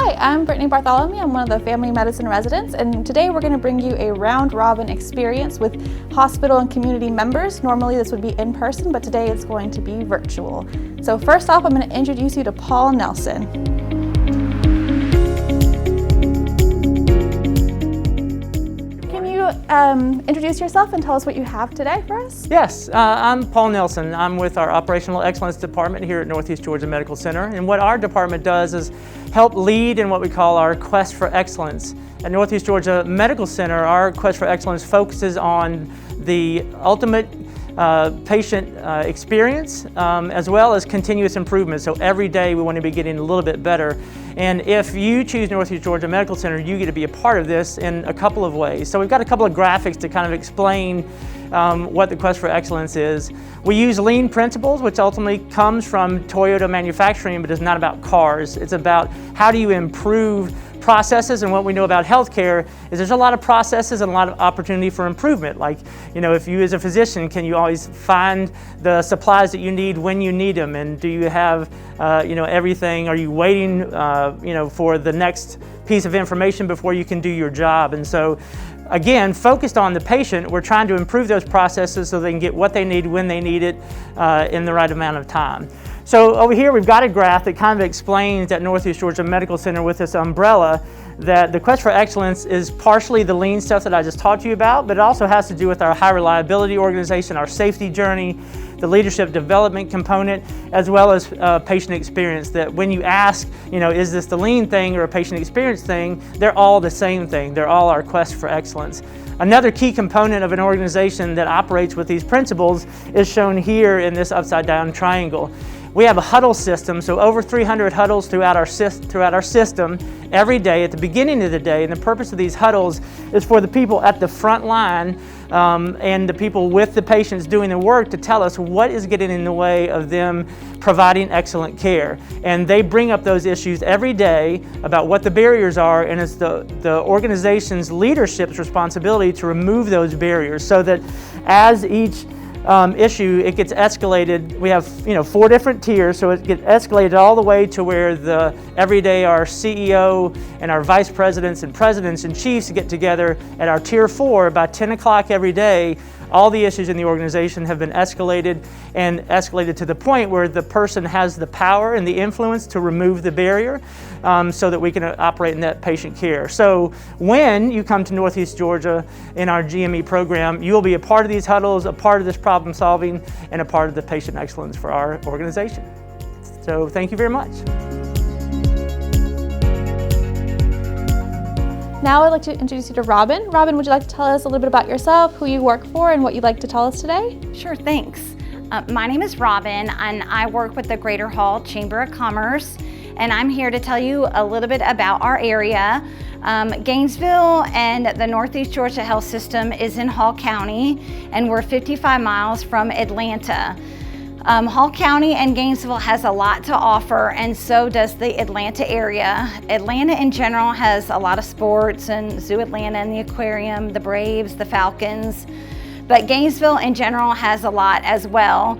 Hi, I'm Brittany Bartholomew. I'm one of the family medicine residents, and today we're going to bring you a round-robin experience with hospital and community members. Normally this would be in person, but today it's going to be virtual. So first off, I'm going to introduce you to Paul Nelson. Can you introduce yourself and tell us what you have today for us? Yes, I'm Paul Nelson. I'm with our Operational Excellence Department here at Northeast Georgia Medical Center. And what our department does is help lead in what we call our Quest for Excellence. At Northeast Georgia Medical Center, our Quest for Excellence focuses on the ultimate patient experience as well as continuous improvement. So every day we want to be getting a little bit better. And if you choose Northeast Georgia Medical Center, you get to be a part of this in a couple of ways. So we've got a couple of graphics to kind of explain what the Quest for Excellence is. We use lean principles, which ultimately comes from Toyota manufacturing, but it's not about cars. It's about how do you improve processes, and what we know about healthcare is there's a lot of processes and a lot of opportunity for improvement. Like, if you as a physician, can you always find the supplies that you need when you need them? And do you have, everything? Are you waiting, for the next piece of information before you can do your job? And so, again, focused on the patient, we're trying to improve those processes so they can get what they need when they need it in the right amount of time. So over here we've got a graph that kind of explains at Northeast Georgia Medical Center with this umbrella that the Quest for Excellence is partially the lean stuff that I just talked to you about, but it also has to do with our high reliability organization, our safety journey, the leadership development component, as well as patient experience. That when you ask, is this the lean thing or a patient experience thing, they're all the same thing. They're all our Quest for Excellence. Another key component of an organization that operates with these principles is shown here in this upside down triangle. We have a huddle system, so over 300 huddles throughout our system every day at the beginning of the day, and the purpose of these huddles is for the people at the front line and the people with the patients doing the work to tell us what is getting in the way of them providing excellent care. And they bring up those issues every day about what the barriers are, and it's the organization's leadership's responsibility to remove those barriers so that as each issue, it gets escalated. We have 4 different tiers, so it gets escalated all the way to where every day our CEO and our vice presidents and presidents and chiefs get together at our tier 4 by 10 o'clock every day. All the issues in the organization have been escalated to the point where the person has the power and the influence to remove the barrier so that we can operate in that patient care. So when you come to Northeast Georgia in our GME program, you'll be a part of these huddles, a part of this problem solving, and a part of the patient excellence for our organization. So thank you very much. Now I'd like to introduce you to Robin. Robin, would you like to tell us a little bit about yourself, who you work for, and what you'd like to tell us today? Sure, thanks. My name is Robin, and I work with the Greater Hall Chamber of Commerce, and I'm here to tell you a little bit about our area. Gainesville and the Northeast Georgia Health System is in Hall County, and we're 55 miles from Atlanta. Hall County and Gainesville has a lot to offer, and so does the Atlanta area. Atlanta in general has a lot of sports, and Zoo Atlanta and the aquarium, the Braves, the Falcons. But Gainesville in general has a lot as well.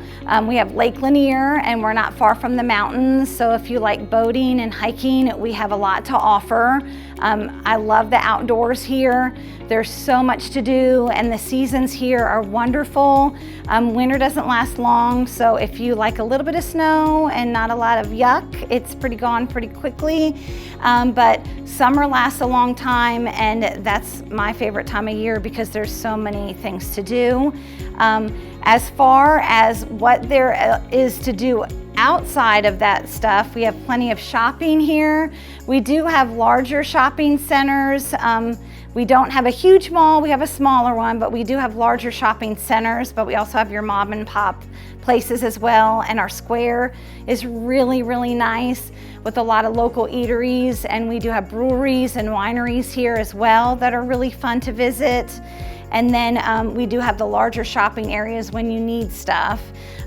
We have Lake Lanier, and we're not far from the mountains, so if you like boating and hiking, we have a lot to offer. I love the outdoors here. There's so much to do, and the seasons here are wonderful. Winter doesn't last long, so if you like a little bit of snow and not a lot of yuck, it's gone pretty quickly. But summer lasts a long time, and that's my favorite time of year because there's so many things to do. As far as what there is to do outside of that stuff, we have plenty of shopping here. We do have larger shopping centers. We don't have a huge mall, we have a smaller one, but we do have larger shopping centers, but we also have your mom and pop places as well. And our square is really, really nice with a lot of local eateries, and we do have breweries and wineries here as well that are really fun to visit. And then we do have the larger shopping areas when you need stuff.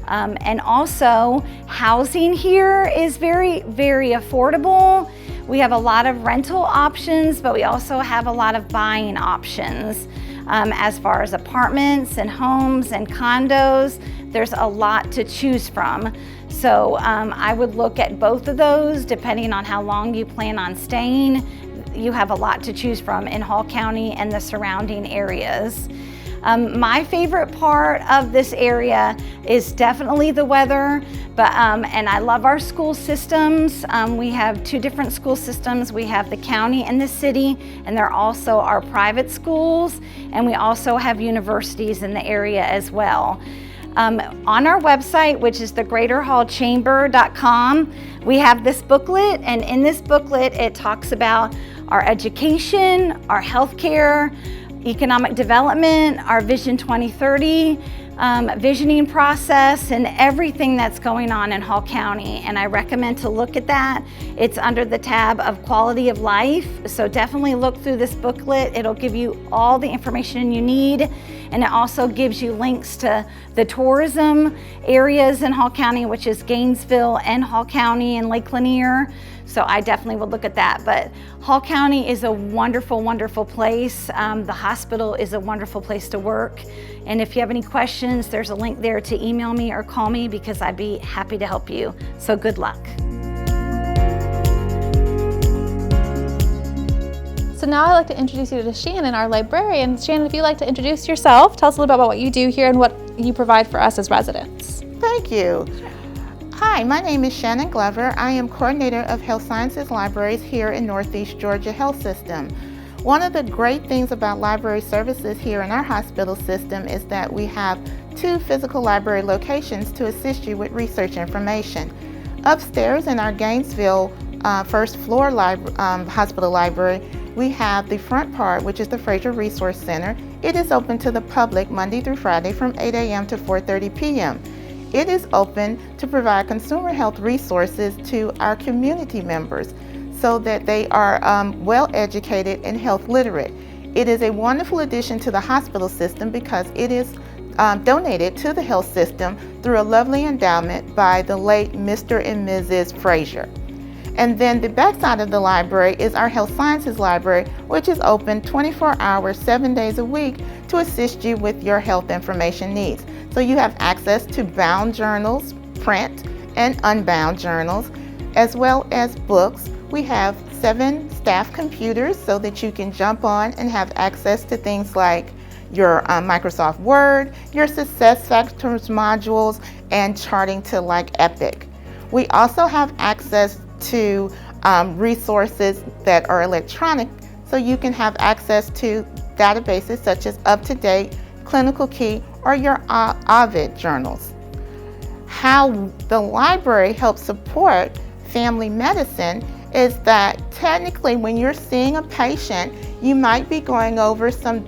And also, housing here is very, very affordable. We have a lot of rental options, but we also have a lot of buying options. As far as apartments and homes and condos, there's a lot to choose from. So I would look at both of those depending on how long you plan on staying. You have a lot to choose from in Hall County and the surrounding areas. My favorite part of this area is definitely the weather, and I love our school systems. We have two different school systems. We have the county and the city, and there also are private schools, and we also have universities in the area as well. On our website, which is thegreaterhallchamber.com, we have this booklet, and in this booklet it talks about our education, our healthcare, economic development, our Vision 2030, visioning process, and everything that's going on in Hall County. And I recommend to look at that. It's under the tab of quality of life. So definitely look through this booklet. It'll give you all the information you need. And it also gives you links to the tourism areas in Hall County, which is Gainesville and Hall County and Lake Lanier. So I definitely would look at that. But Hall County is a wonderful, wonderful place. The hospital is a wonderful place to work. And if you have any questions, there's a link there to email me or call me because I'd be happy to help you. So good luck. So now I'd like to introduce you to Shannon, our librarian. Shannon, if you'd like to introduce yourself, tell us a little bit about what you do here and what you provide for us as residents. Thank you. Hi, my name is Shannon Glover. I am coordinator of Health Sciences Libraries here in Northeast Georgia Health System. One of the great things about library services here in our hospital system is that we have 2 physical library locations to assist you with research information. Upstairs in our Gainesville first floor hospital library, we have the front part, which is the Fraser Resource Center. It is open to the public Monday through Friday from 8 a.m. to 4:30 p.m. It is open to provide consumer health resources to our community members so that they are well educated and health literate. It is a wonderful addition to the hospital system because it is donated to the health system through a lovely endowment by the late Mr. and Mrs. Fraser. And then the back side of the library is our Health Sciences Library, which is open 24 hours, 7 days a week to assist you with your health information needs. So you have access to bound journals, print and unbound journals, as well as books. We have 7 staff computers so that you can jump on and have access to things like your Microsoft Word, your Success Factors modules, and charting to like Epic. We also have access to resources that are electronic, so you can have access to databases such as UpToDate, Clinical Key, or your Ovid journals. How the library helps support family medicine is that technically when you're seeing a patient, you might be going over some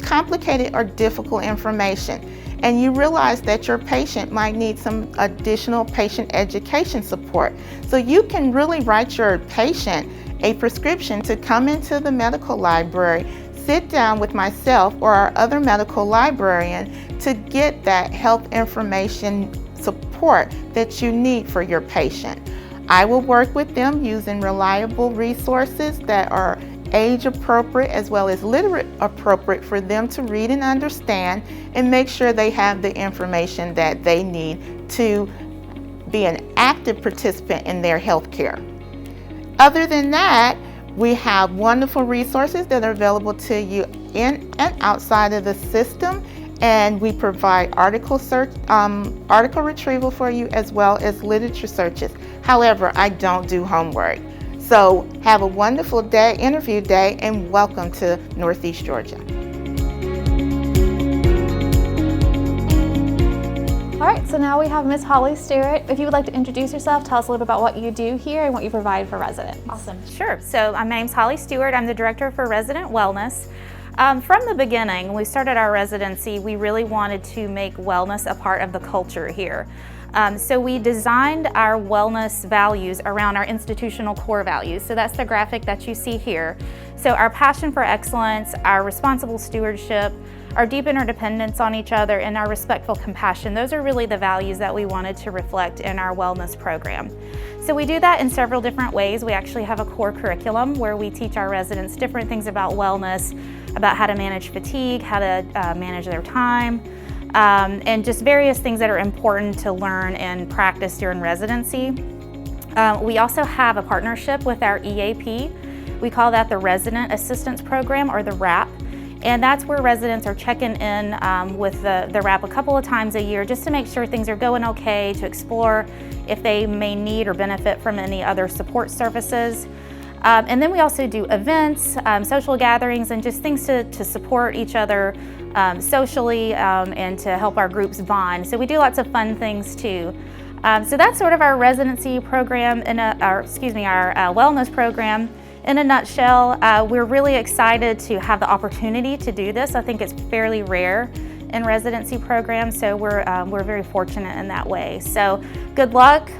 complicated or difficult information, and you realize that your patient might need some additional patient education support. So you can really write your patient a prescription to come into the medical library, sit down with myself or our other medical librarian to get that health information support that you need for your patient. I will work with them using reliable resources that are age appropriate as well as literate appropriate for them to read and understand, and make sure they have the information that they need to be an active participant in their health care. Other than that, we have wonderful resources that are available to you in and outside of the system, and we provide article retrieval for you as well as literature searches. However, I don't do homework. So have a wonderful day, interview day, and welcome to Northeast Georgia. All right, so now we have Ms. Holly Stewart. If you would like to introduce yourself, tell us a little bit about what you do here and what you provide for residents. Awesome, sure. So my name's Holly Stewart. I'm the Director for Resident Wellness. From the beginning, when we started our residency, we really wanted to make wellness a part of the culture here. So we designed our wellness values around our institutional core values. So that's the graphic that you see here. So our passion for excellence, our responsible stewardship, our deep interdependence on each other, and our respectful compassion, those are really the values that we wanted to reflect in our wellness program. So we do that in several different ways. We actually have a core curriculum where we teach our residents different things about wellness, about how to manage fatigue, how to manage their time. and just various things that are important to learn and practice during residency. We also have a partnership with our EAP. We call that the Resident Assistance Program, or the RAP. And that's where residents are checking in with the RAP a couple of times a year just to make sure things are going okay, to explore if they may need or benefit from any other support services. And then we also do events, social gatherings, and just things to support each other socially and to help our groups bond. So we do lots of fun things too. So that's sort of our residency program, our wellness program. In a nutshell, we're really excited to have the opportunity to do this. I think it's fairly rare in residency programs, so we're very fortunate in that way. So good luck.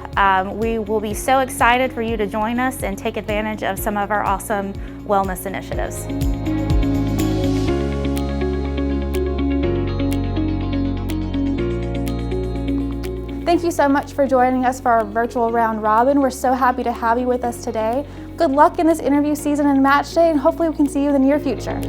We will be so excited for you to join us and take advantage of some of our awesome wellness initiatives. Thank you so much for joining us for our virtual round robin. We're so happy to have you with us today. Good luck in this interview season and match day, and hopefully we can see you in the near future.